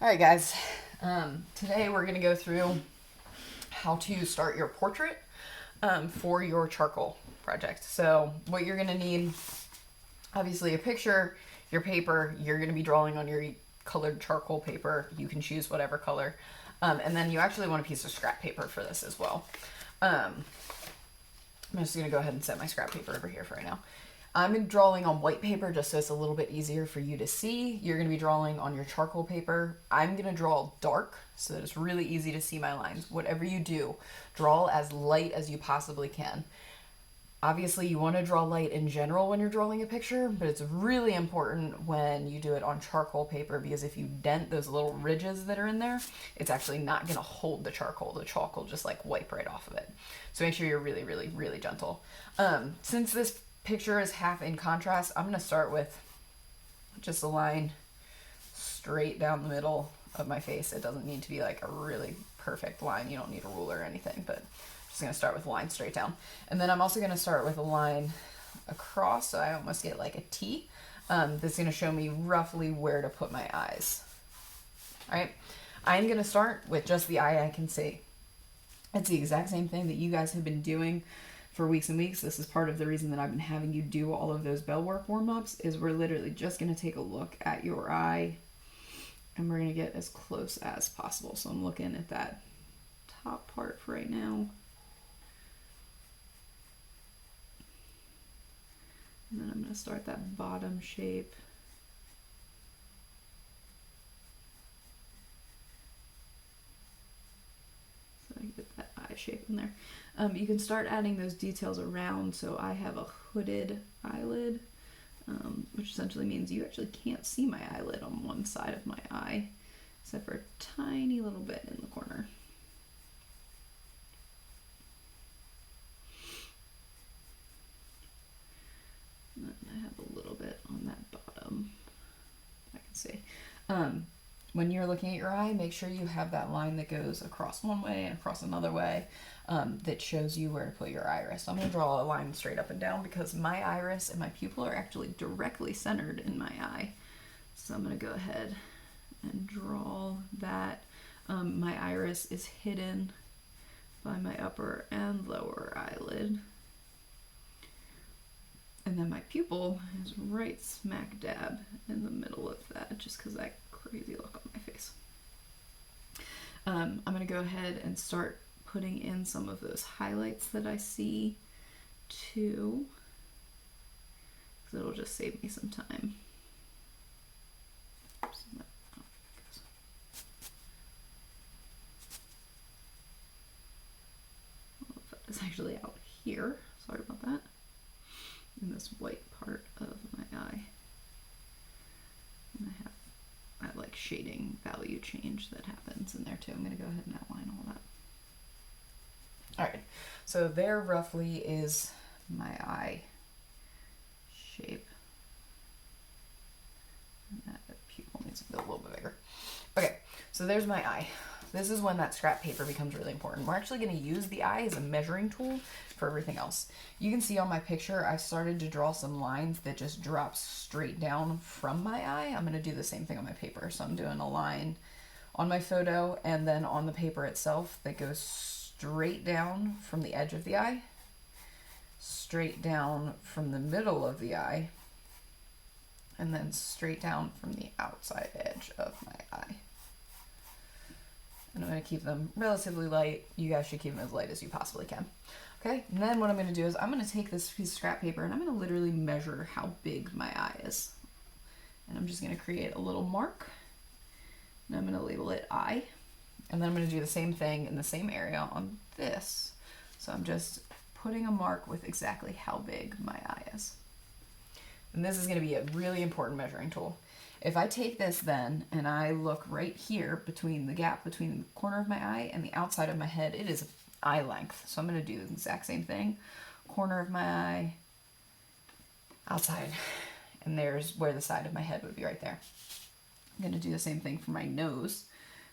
All right, guys. Today we're going to go through how to start your portrait for your charcoal project. So, what you're going to need, obviously, a picture, your paper. You're going to be drawing on your colored charcoal paper. You can choose whatever color. And then you actually want a piece of scrap paper for this as well. I'm just going to go ahead and set my scrap paper over here for right now. I'm drawing on white paper just so it's a little bit easier for you to see. You're going to be drawing on your charcoal paper. I'm going to draw dark so that it's really easy to see my lines. Whatever you do, draw as light as you possibly can. Obviously, you want to draw light in general when you're drawing a picture, but it's really important when you do it on charcoal paper because if you dent those little ridges that are in there, it's actually not going to hold the charcoal. The chalk will just like wipe right off of it. So make sure you're really, really, really gentle. Since this picture is half in contrast, I'm going to start with just a line straight down the middle of my face. It doesn't need to be like a really perfect line. You don't need a ruler or anything, but I'm just going to start with a line straight down. And then I'm also going to start with a line across, so I almost get like a T. That's going to show me roughly where to put my eyes. All right, I'm going to start with just the eye I can see. It's the exact same thing that you guys have been doing for weeks and weeks. This is part of the reason that I've been having you do all of those bell work warm-ups is we're literally just going to take a look at your eye and we're going to get as close as possible. So I'm looking at that top part for right now. And then I'm going to start that bottom shape. So I get that eye shape in there. You can start adding those details around. So I have a hooded eyelid, which essentially means you actually can't see my eyelid on one side of my eye, except for a tiny little bit in the corner. And then I have a little bit on that bottom, I can see. When you're looking at your eye, make sure you have that line that goes across one way and across another way that shows you where to put your iris. So I'm going to draw a line straight up and down because my iris and my pupil are actually directly centered in my eye. So I'm going to go ahead and draw that. My iris is hidden by my upper and lower eyelid. And then my pupil is right smack dab in the middle of that, just because that crazy look on my face. I'm going to go ahead and start putting in some of those highlights that I see too, because it'll just save me some time. It's actually out here. Sorry about that. In this white part of my eye. And I have that like shading value change that happens in there too. I'm going to go ahead and outline all that. All right, so there roughly is my eye shape. And that pupil needs to be a little bit bigger. Okay, so there's my eye. This is when that scrap paper becomes really important. We're actually going to use the eye as a measuring tool for everything else. You can see on my picture, I've started to draw some lines that just drop straight down from my eye. I'm going to do the same thing on my paper. So I'm doing a line on my photo and then on the paper itself that goes straight down from the edge of the eye, straight down from the middle of the eye, and then straight down from the outside edge of my eye. And I'm going to keep them relatively light. You guys should keep them as light as you possibly can. Okay, and then what I'm going to do is I'm going to take this piece of scrap paper and I'm going to literally measure how big my eye is. And I'm just going to create a little mark. And I'm going to label it I. And then I'm going to do the same thing in the same area on this. So I'm just putting a mark with exactly how big my eye is. And this is going to be a really important measuring tool. If I take this then and I look right here between the gap between the corner of my eye and the outside of my head, it is eye length. So I'm going to do the exact same thing. Corner of my eye, outside, and there's where the side of my head would be right there. I'm going to do the same thing for my nose.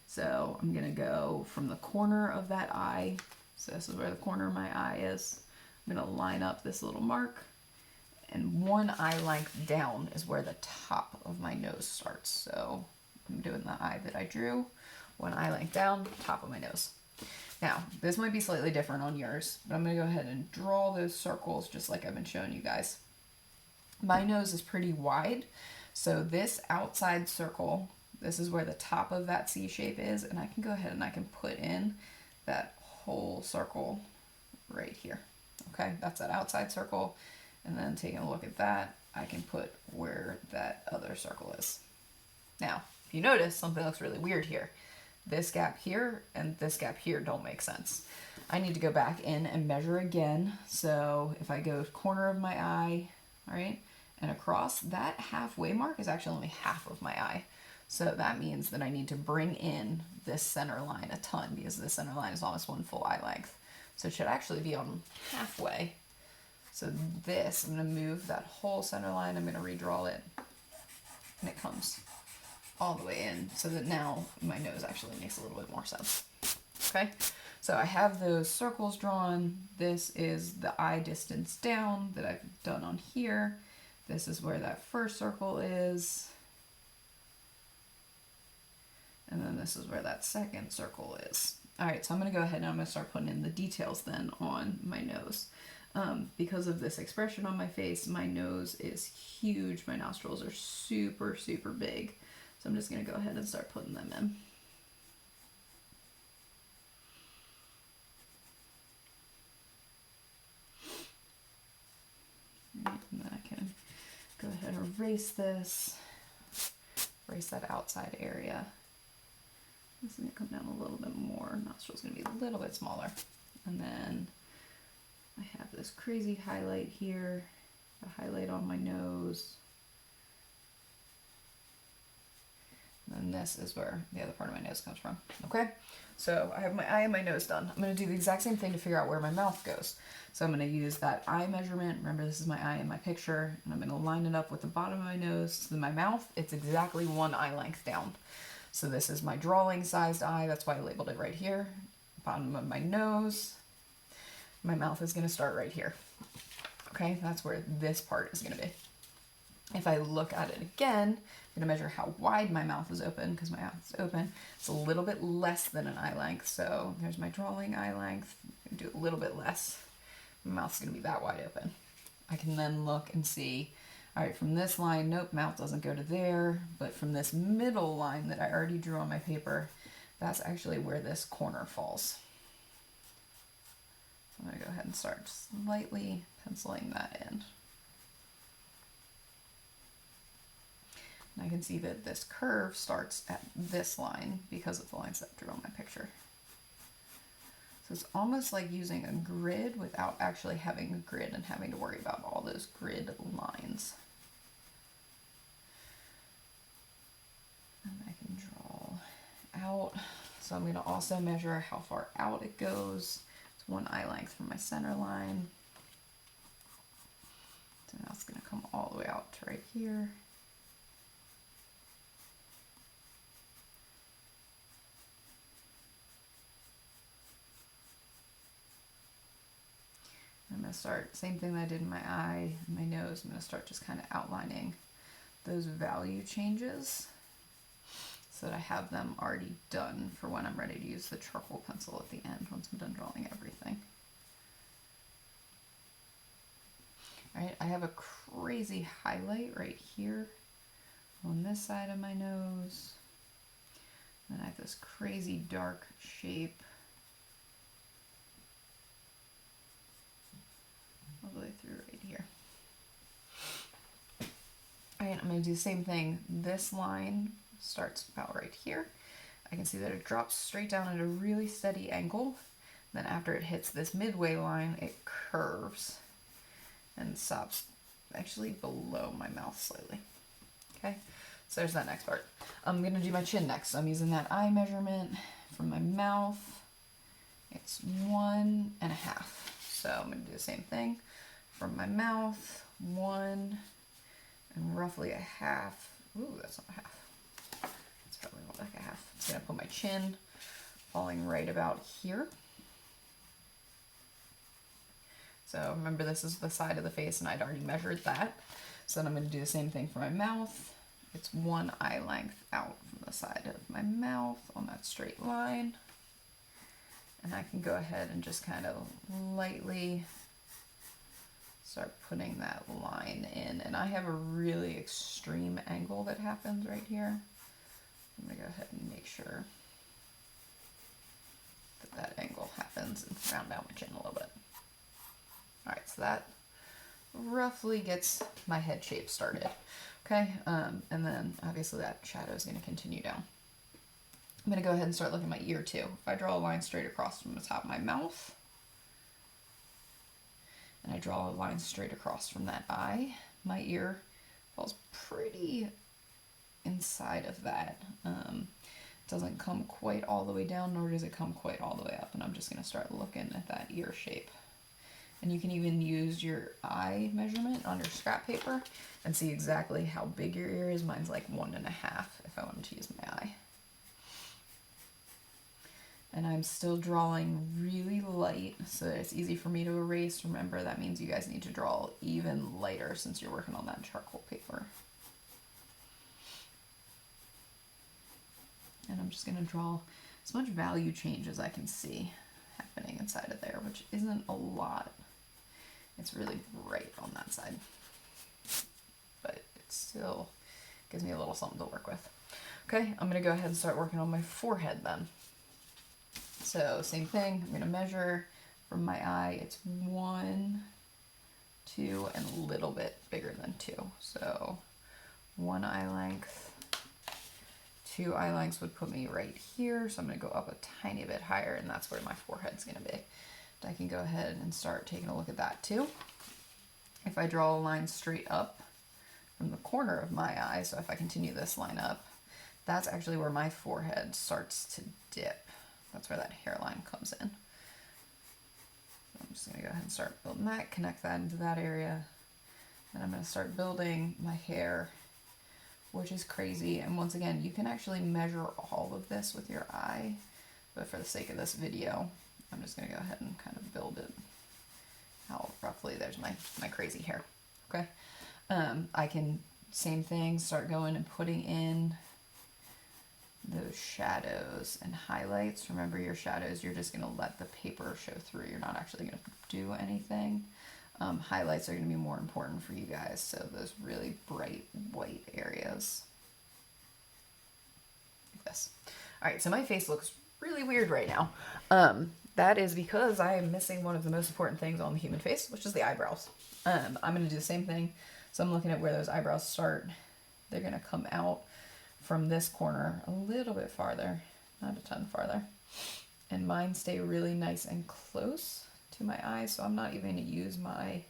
So I'm going to go from the corner of that eye. So this is where the corner of my eye is. I'm going to line up this little mark. And one eye length down is where the top of my nose starts. So I'm doing the eye that I drew. One eye length down, top of my nose. Now, this might be slightly different on yours, but I'm going to go ahead and draw those circles just like I've been showing you guys. My nose is pretty wide, so this outside circle, this is where the top of that C shape is, and I can go ahead and I can put in that whole circle right here. Okay, that's that outside circle, and then taking a look at that, I can put where that other circle is. Now, if you notice, something looks really weird here. This gap here and this gap here don't make sense. I need to go back in and measure again. So if I go corner of my eye, all right, and across, that halfway mark is actually only half of my eye. So that means that I need to bring in this center line a ton, because this center line is almost one full eye length. So it should actually be on halfway. So this, I'm going to move that whole center line, I'm going to redraw it, and it comes all the way in, so that now my nose actually makes a little bit more sense. Okay, so I have those circles drawn. This is the eye distance down that I've done on here. This is where that first circle is. And then this is where that second circle is. All right, so I'm gonna go ahead and I'm gonna start putting in the details then on my nose. Because of this expression on my face, my nose is huge. My nostrils are super, super big. So I'm just gonna go ahead and start putting them in. Right, and then I can go ahead and erase this, erase that outside area. This is gonna come down a little bit more. Nostril's gonna be a little bit smaller. And then I have this crazy highlight here, a highlight on my nose. And this is where the other part of my nose comes from. Okay, so I have my eye and my nose done. I'm going to do the exact same thing to figure out where my mouth goes. So I'm going to use that eye measurement. Remember, this is my eye in my picture, and I'm going to line it up with the bottom of my nose. So my mouth, it's exactly one eye length down. So this is my drawing sized eye. That's why I labeled it right here. Bottom of my nose. My mouth is going to start right here. Okay, that's where this part is going to be. If I look at it again, I'm going to measure how wide my mouth is open, because my mouth is open. It's a little bit less than an eye length. So there's my drawing eye length. I'm going to do a little bit less. My mouth's going to be that wide open. I can then look and see, all right, from this line, nope, mouth doesn't go to there. But from this middle line that I already drew on my paper, that's actually where this corner falls. So I'm going to go ahead and start slightly penciling that in. And I can see that this curve starts at this line because of the lines that I drew on my picture. So it's almost like using a grid without actually having a grid and having to worry about all those grid lines. And I can draw out. So I'm going to also measure how far out it goes. It's one eye length from my center line. So now it's going to come all the way out to right here. I'm going to start, same thing that I did in my eye, my nose, I'm going to start just kind of outlining those value changes so that I have them already done for when I'm ready to use the charcoal pencil at the end once I'm done drawing everything. Alright, I have a crazy highlight right here on this side of my nose. Then I have this crazy dark shape all the way through right here. Alright, I'm going to do the same thing. This line starts about right here. I can see that it drops straight down at a really steady angle. Then after it hits this midway line, it curves and stops actually below my mouth slightly. Okay, so there's that next part. I'm going to do my chin next. So I'm using that eye measurement from my mouth. It's 1.5. So I'm going to do the same thing from my mouth, 1 and roughly a half. Ooh, that's not a half. It's probably more like a half. It's going to put my chin falling right about here. So remember, this is the side of the face and I'd already measured that. So then I'm going to do the same thing for my mouth. it's one eye length out from the side of my mouth on that straight line. And I can go ahead and just kind of lightly start putting that line in. And I have a really extreme angle that happens right here. I'm gonna go ahead and make sure that that angle happens and round out my chin a little bit. All right, so that roughly gets my head shape started. Okay, and then obviously that shadow is gonna continue down. I'm gonna go ahead and start looking at my ear too. If I draw a line straight across from the top of my mouth, and I draw a line straight across from that eye, my ear falls pretty inside of that. Doesn't come quite all the way down, nor does it come quite all the way up. And I'm just gonna start looking at that ear shape. And you can even use your eye measurement on your scrap paper and see exactly how big your ear is. Mine's like 1.5 if I wanted to use my eye. And I'm still drawing really light so that it's easy for me to erase. Remember, that means you guys need to draw even lighter since you're working on that charcoal paper. And I'm just gonna draw as much value change as I can see happening inside of there, which isn't a lot. It's really bright on that side, but it still gives me a little something to work with. Okay, I'm gonna go ahead and start working on my forehead then. So same thing, I'm gonna measure from my eye, it's 1, 2, and a little bit bigger than 2. So 1 eye length, 2 eye lengths would put me right here. So I'm gonna go up a tiny bit higher, and that's where my forehead's gonna be. But I can go ahead and start taking a look at that too. If I draw a line straight up from the corner of my eye, so if I continue this line up, that's actually where my forehead starts to dip. That's where that hairline comes in. So I'm just gonna go ahead and start building that, connect that into that area. Then I'm gonna start building my hair, which is crazy. And once again, you can actually measure all of this with your eye, but for the sake of this video, I'm just gonna go ahead and kind of build it out roughly. There's my crazy hair, okay? I can, same thing, start going and putting in those shadows and highlights. Remember, your shadows, you're just gonna let the paper show through. You're not actually gonna do anything. Highlights are gonna be more important for you guys. So those really bright white areas, like this. All right, so my face looks really weird right now. That is because I am missing one of the most important things on the human face, which is the eyebrows. I'm gonna do the same thing. So I'm looking at where those eyebrows start. They're gonna come out from this corner a little bit farther, not a ton farther. And mine stay really nice and close to my eyes, so I'm not even gonna use my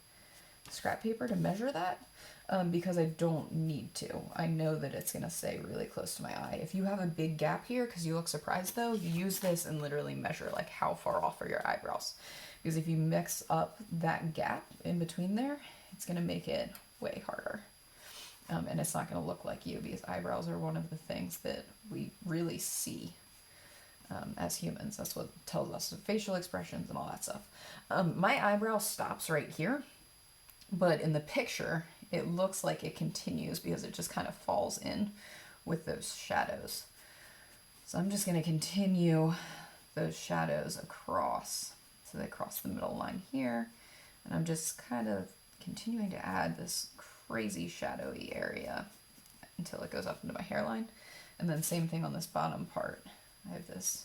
scrap paper to measure that because I don't need to. I know that it's gonna stay really close to my eye. If you have a big gap here, because you look surprised though, you use this and literally measure like how far off are your eyebrows. Because if you mix up that gap in between there, it's gonna make it way harder. And it's not going to look like you, because eyebrows are one of the things that we really see as humans. That's what tells us the facial expressions and all that stuff. My eyebrow stops right here, but in the picture, it looks like it continues because it just kind of falls in with those shadows. So I'm just going to continue those shadows across. So they cross the middle line here, and I'm just kind of continuing to add this crazy shadowy area until it goes up into my hairline. And then same thing on this bottom part. I have this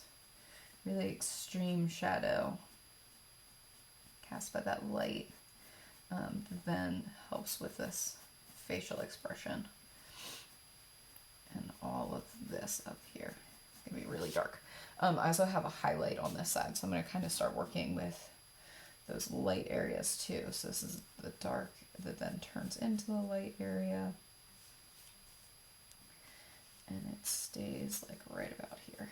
really extreme shadow cast by that light that then helps with this facial expression. And all of this up here is going to be really dark. I also have a highlight on this side, so I'm going to kind of start working with those light areas too. So this is the dark that then turns into the light area, and it stays like right about here.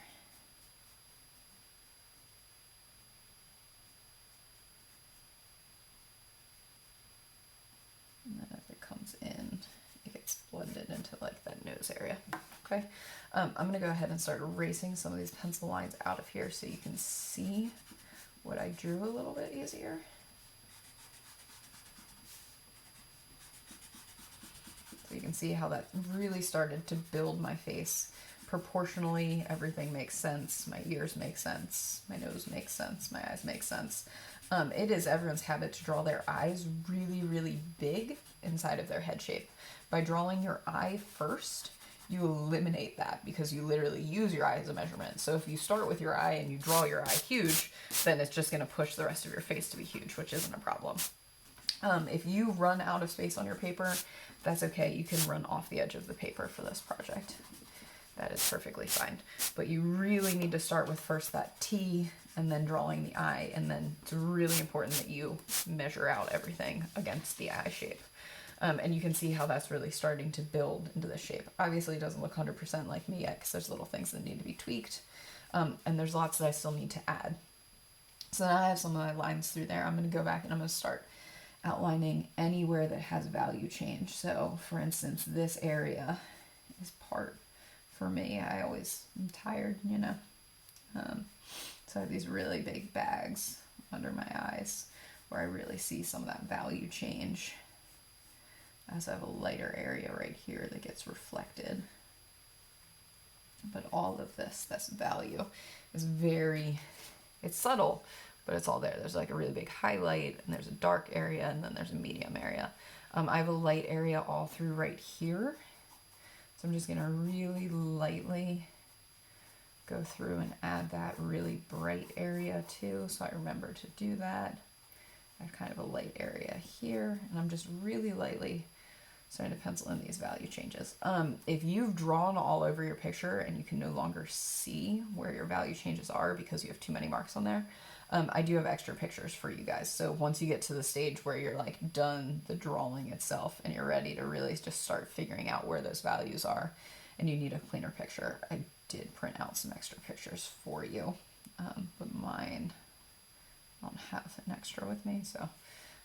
And then if it comes in, it gets blended into like that nose area. Okay, I'm gonna go ahead and start erasing some of these pencil lines out of here so you can see what I drew a little bit easier. So you can see how that really started to build my face. Proportionally, everything makes sense. My ears make sense. My nose makes sense. My eyes make sense. It is everyone's habit to draw their eyes really, really big inside of their head shape. By drawing your eye first, you eliminate that because you literally use your eye as a measurement. So if you start with your eye and you draw your eye huge, then it's just going to push the rest of your face to be huge, which isn't a problem. If you run out of space on your paper, that's okay. You can run off the edge of the paper for this project. That is perfectly fine. But you really need to start with first that T and then drawing the eye. And then it's really important that you measure out everything against the eye shape. And you can see how that's really starting to build into the shape. Obviously, it doesn't look 100% like me yet because there's little things that need to be tweaked. And there's lots that I still need to add. So now I have some of my lines through there. I'm going to go back and I'm going to start outlining anywhere that has value change. So, for instance, this area is part, for me, I'm tired, you know. So I have these really big bags under my eyes where I really see some of that value change. As I have a lighter area right here that gets reflected. But all of this value is it's subtle, but it's all there. There's like a really big highlight, and there's a dark area, and then there's a medium area. I have a light area all through right here. So I'm just gonna really lightly go through and add that really bright area too. So I remember to do that. I have kind of a light area here, and I'm just really lightly starting to pencil in these value changes. If you've drawn all over your picture and you can no longer see where your value changes are because you have too many marks on there, I do have extra pictures for you guys. So once you get to the stage where you're like done the drawing itself and you're ready to really just start figuring out where those values are and you need a cleaner picture, I did print out some extra pictures for you, but mine, I don't have an extra with me, so I'm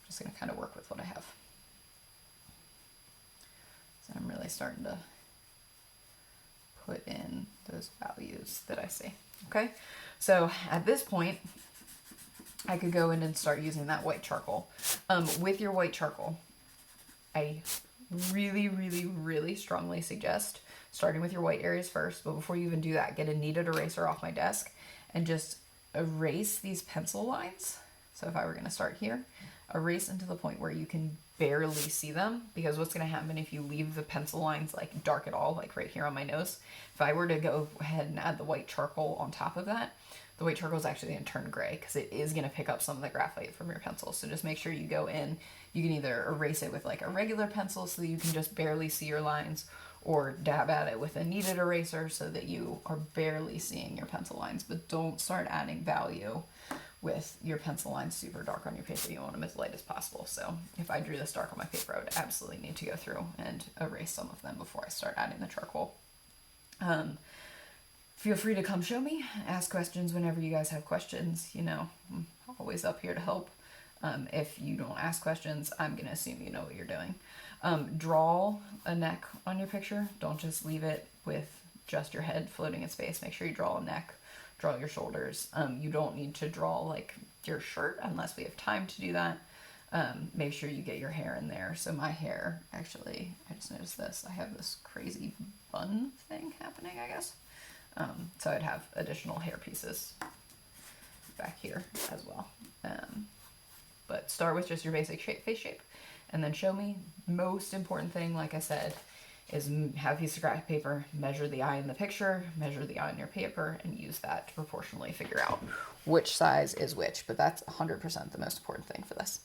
just gonna kind of work with what I have. I'm really starting to put in those values that I see. Okay, so at this point, I could go in and start using that white charcoal. With your white charcoal, I really, really, really strongly suggest starting with your white areas first, but before you even do that, get a kneaded eraser off my desk and just erase these pencil lines. So if I were gonna start here, erase into the point where you can barely see them, because what's going to happen if you leave the pencil lines like dark at all, like right here on my nose, if I were to go ahead and add the white charcoal on top of that, the white charcoal is actually going to turn gray because it is going to pick up some of the graphite from your pencil. So just make sure you go in, you can either erase it with like a regular pencil so that you can just barely see your lines, or dab at it with a kneaded eraser so that you are barely seeing your pencil lines. But don't start adding value with your pencil lines super dark on your paper. You want them as light as possible. So if I drew this dark on my paper, I would absolutely need to go through and erase some of them before I start adding the charcoal. Feel free to come show me, ask questions whenever you guys have questions. You know, I'm always up here to help. If you don't ask questions, I'm gonna assume you know what you're doing. Draw a neck on your picture. Don't just leave it with just your head floating in space. Make sure you draw a neck. Draw your shoulders. You don't need to draw like your shirt unless we have time to do that. Make sure you get your hair in there. So my hair, actually, I just noticed this. I have this crazy bun thing happening, I guess. So I'd have additional hair pieces back here as well. But start with just your basic face shape and then show me. Most important thing, like I said, is have a piece of graph paper, measure the eye in the picture, measure the eye in your paper, and use that to proportionally figure out which size is which. But that's 100% the most important thing for this.